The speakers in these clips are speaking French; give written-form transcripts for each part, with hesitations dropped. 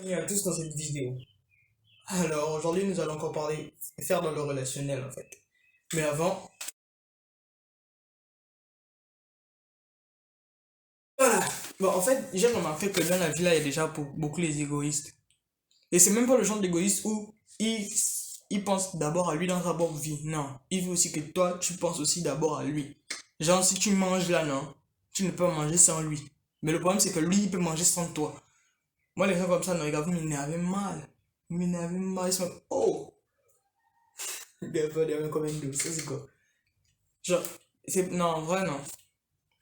Bienvenue à tous dans cette vidéo. Alors aujourd'hui nous allons encore parler, faire dans le relationnel en fait. Mais avant, voilà. Bon en fait j'ai remarqué que dans la vie là il y a déjà beaucoup les égoïstes. Et c'est même pas le genre d'égoïste où il pense d'abord à lui dans sa propre vie. Non, il veut aussi que toi tu penses aussi d'abord à lui. Genre si tu manges là non, tu ne peux pas manger sans lui. Mais le problème c'est que lui il peut manger sans toi. Moi les gens comme ça non regarde vous m'énervez mal. Vous m'énervez mal. Ils sont oh. Des fois, des comme une douce, ça c'est quoi? Genre, non, en vrai, non.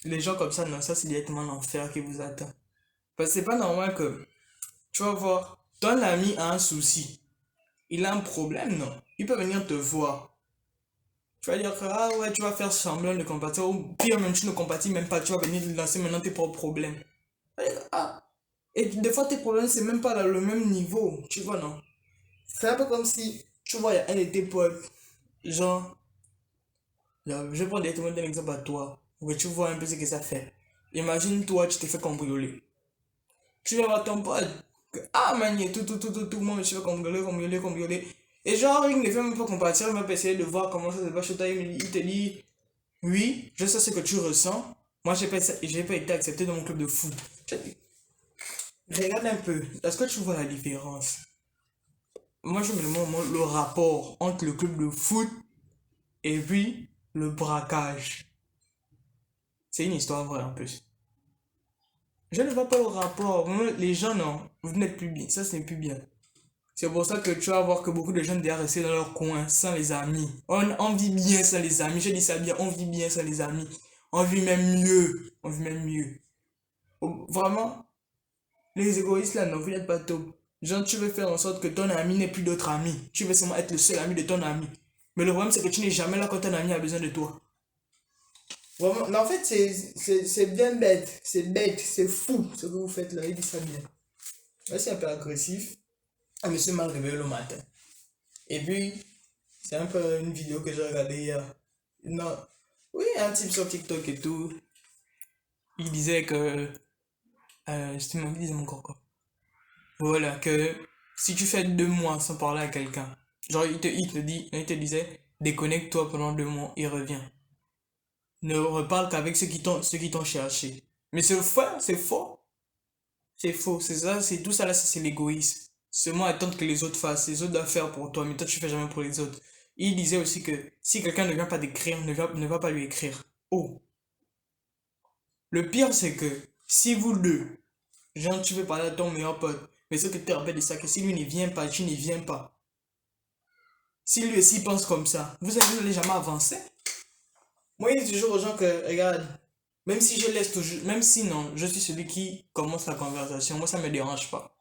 Les gens comme ça, non, ça c'est directement l'enfer qui vous attend. Parce que c'est pas normal que, tu vas voir, ton ami a un souci, il a un problème, non? Il peut venir te voir. Tu vas dire que, ah ouais, tu vas faire semblant de compatir, ou pire même, tu ne compatis même pas, tu vas venir lancer maintenant tes propres problèmes. Tu vas dire, ah, et des fois tes problèmes, c'est même pas dans le même niveau, tu vois, non? C'est un peu comme si, tu vois, il y a un de tes potes, genre, je vais prendre directement un exemple à toi, pour que tu vois un peu ce que ça fait. Imagine toi, tu t'es fait cambrioler. Tu vas voir ton pote, ah manier, tout, moi je me suis fait cambrioler. Et genre, il ne fait même pas compatir, il va essayer de voir comment ça se passe chez toi. Il te dit, oui, je sais ce que tu ressens. Moi, j'ai pas été accepté dans mon club de foot. Regarde un peu, est-ce que tu vois la différence? Moi, je me demande le rapport entre le club de foot et puis le braquage. C'est une histoire vraie en plus. Je ne vois pas le rapport. Les gens, non, vous n'êtes plus bien. Ça, c'est plus bien. C'est pour ça que tu vas voir que beaucoup de gens doivent rester dans leur coin sans les amis. On vit bien sans les amis. Je dis ça bien, on vit bien sans les amis. On vit même mieux. On vit même mieux. Vraiment, les égoïstes là, non, vous n'êtes pas top. Genre, tu veux faire en sorte que ton ami n'ait plus d'autres amis. Tu veux seulement être le seul ami de ton ami. Mais le problème, c'est que tu n'es jamais là quand ton ami a besoin de toi. Vraiment, non, en fait, c'est bien bête. C'est bête, c'est fou ce que vous faites là. Il dit ça bien. Là, c'est un peu agressif. Ah, monsieur mal réveillé le matin. Et puis, c'est un peu une vidéo que j'ai regardée hier. Non. Oui, un type sur TikTok et tout. Il disait que. Il disait mon coco. Voilà, que si tu fais 2 mois sans parler à quelqu'un, genre il te disait, déconnecte-toi pendant 2 mois et reviens. Ne reparle qu'avec ceux qui t'ont cherché. Mais c'est faux, c'est faux. C'est faux, c'est ça, c'est tout ça là, ça, c'est l'égoïsme. Seulement attendre que les autres fassent, les autres doivent faire pour toi, mais toi tu fais jamais pour les autres. Il disait aussi que si quelqu'un ne vient pas d'écrire, ne va pas lui écrire. Oh, le pire c'est que si vous deux, genre tu veux parler à ton meilleur pote, mais ce que tu te rappelles de ça, que si lui ne vient pas, tu n'y viens pas. Si lui aussi pense comme ça, vous n'allez jamais avancer. Moi, je dis toujours aux gens que, regarde, même si je laisse toujours, même si non, je suis celui qui commence la conversation, moi ça me dérange pas.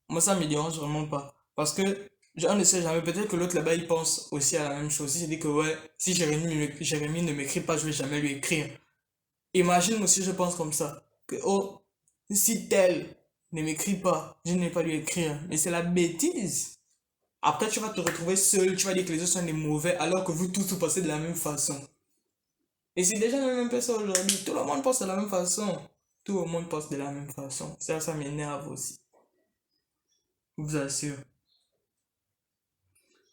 Moi, ça me dérange vraiment pas. Parce que, on ne sait jamais, peut-être que l'autre là-bas, il pense aussi à la même chose. Il se dit que, ouais, si Jérémy ne m'écrit pas, je vais jamais lui écrire. Imagine moi si je pense comme ça. Que, oh, si tel ne m'écrit pas, je ne vais pas lui écrire. Mais c'est la bêtise. Après, tu vas te retrouver seul, tu vas dire que les autres sont des mauvais, alors que vous tous vous pensez de la même façon. Et c'est déjà la même personne aujourd'hui. Tout le monde pense de la même façon. Tout le monde pense de la même façon. Ça m'énerve aussi. Je vous assure.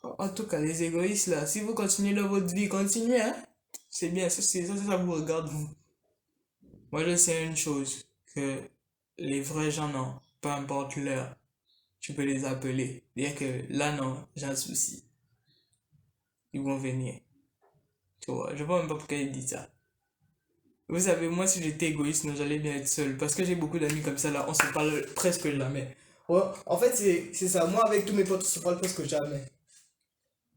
En tout cas, les égoïstes là, si vous continuez dans votre vie, continuez, hein. C'est bien, ça vous regarde vous. Moi, je sais une chose, que les vrais gens, non, peu importe l'heure, tu peux les appeler. Dire que là, non, j'ai un souci. Ils vont venir. Tu vois, je vois même pas pourquoi ils disent ça. Vous savez, moi, si j'étais égoïste, non, j'allais bien être seul. Parce que j'ai beaucoup d'amis comme ça, là, on se parle presque jamais. Ouais, en fait, c'est ça. Moi, avec tous mes potes, on se parle presque jamais.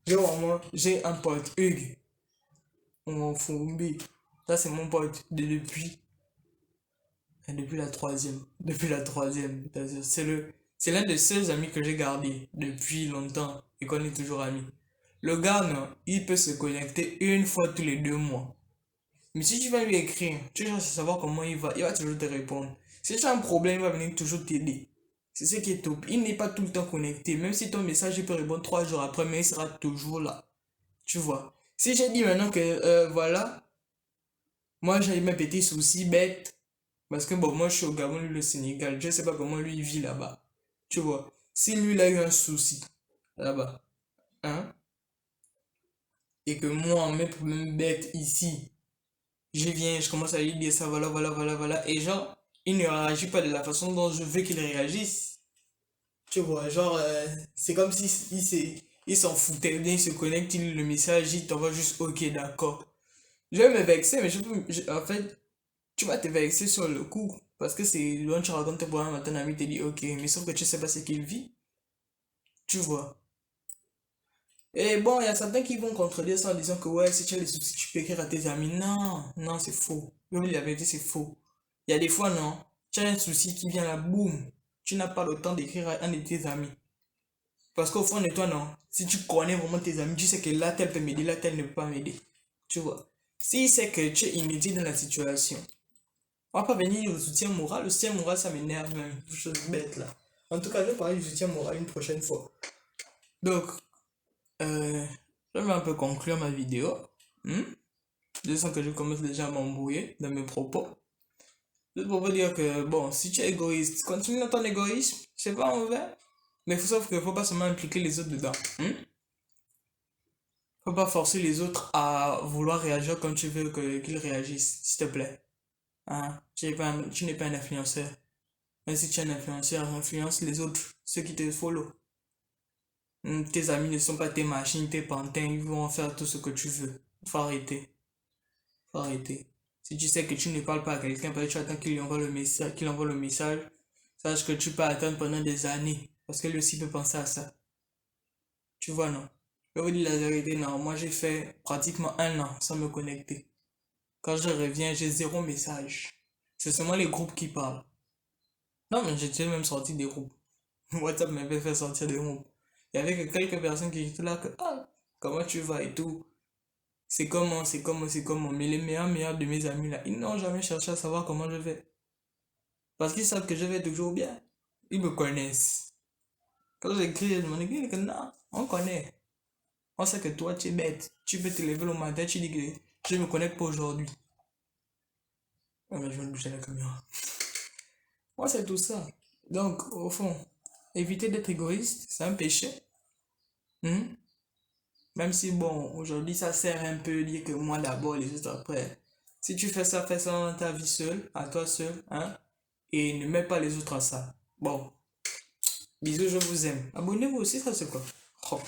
Genre, moi, j'ai un pote, Hugues. On m'en fout, ça, c'est mon pote depuis la troisième. Depuis la troisième. C'est l'un des seuls amis que j'ai gardé depuis longtemps et qu'on est toujours amis. Le gars, non, il peut se connecter une fois tous les 2 mois. Mais si tu vas lui écrire, tu cherches à savoir comment il va toujours te répondre. Si tu as un problème, il va venir toujours t'aider. C'est ce qui est top. Il n'est pas tout le temps connecté. Même si ton message, il peut répondre 3 jours après, mais il sera toujours là. Tu vois. Si j'ai dit maintenant que, voilà, moi j'ai mes petits soucis bêtes. Parce que bon, moi je suis au Gabon, lui le Sénégal. Je sais pas comment lui il vit là-bas. Tu vois, si lui, il a eu un souci là-bas, hein, et que moi, en mes problèmes bêtes ici, je viens, je commence à lui dire ça, voilà, voilà, voilà, voilà, et genre, il ne réagit pas de la façon dont je veux qu'il réagisse. Tu vois, genre, c'est comme si il s'en foutait bien, il se connecte, il lit le message, il t'envoie juste ok, d'accord. Je vais me vexer, mais en fait, tu vas te vexer sur le coup. Parce que c'est quand tu racontes tes problèmes à ton ami, te dit ok, mais sauf que tu sais pas ce qu'il vit. Tu vois. Et bon, il y a certains qui vont contredire ça en disant que ouais, si tu as des soucis, tu peux écrire à tes amis. Non, non, c'est faux. Je vous dis la vérité, c'est faux. Il y a des fois, non. Tu as un souci qui vient là, boum. Tu n'as pas le temps d'écrire à un de tes amis. Parce qu'au fond de toi, non. Si tu connais vraiment tes amis, tu sais que là, tel peut m'aider, là, tel ne peut pas m'aider. Tu vois. Si c'est que tu es immédiat dans la situation, on va pas venir au soutien moral. Le soutien moral, ça m'énerve même. Chose bête là. En tout cas, je vais parler du soutien moral une prochaine fois. Donc, euh, je vais un peu conclure ma vidéo. Hmm? Je sens que je commence déjà à m'embrouiller dans mes propos. Juste pour vous dire que, bon, si tu es égoïste, continue dans ton égoïsme. C'est pas mauvais. Mais sauf qu'il faut pas seulement impliquer les autres dedans. Hmm? Faut pas forcer les autres à vouloir réagir comme tu veux qu'ils réagissent, s'il te plaît. Hein? Tu n'es pas un influenceur. Mais si tu es un influenceur, influence les autres, ceux qui te follow. Tes amis ne sont pas tes machines, tes pantins, ils vont faire tout ce que tu veux. Faut arrêter. Faut arrêter. Si tu sais que tu ne parles pas à quelqu'un, peut-être tu attends qu'il envoie le message, sache que tu peux attendre pendant des années. Parce que lui aussi peut penser à ça. Tu vois, non? Je vais vous dire la vérité, non. Moi, j'ai fait pratiquement un an sans me connecter. Quand je reviens, j'ai zéro message. C'est seulement les groupes qui parlent. Non, mais j'étais même sorti des groupes. WhatsApp m'avait fait sortir des groupes. Il y avait que quelques personnes qui étaient là que, ah, comment tu vas et tout. C'est comment, c'est comment, c'est comment. Mais les meilleurs de mes amis là, ils n'ont jamais cherché à savoir comment je vais. Parce qu'ils savent que je vais toujours bien. Ils me connaissent. Quand j'écris, je me dis que non, on connaît. On sait que toi, tu es bête. Tu peux te lever le matin, tu dis que je me connecte pas aujourd'hui. Ouais, mais je vais me bouger la caméra. Moi, c'est tout ça. Donc, au fond, éviter d'être égoïste, c'est un péché. Hmm? Même si, bon, aujourd'hui, ça sert un peu dire que moi d'abord, les autres après. Si tu fais ça dans ta vie seule, à toi seul, hein, et ne mets pas les autres à ça. Bon, bisous, je vous aime. Abonnez-vous aussi, ça c'est quoi? Oh.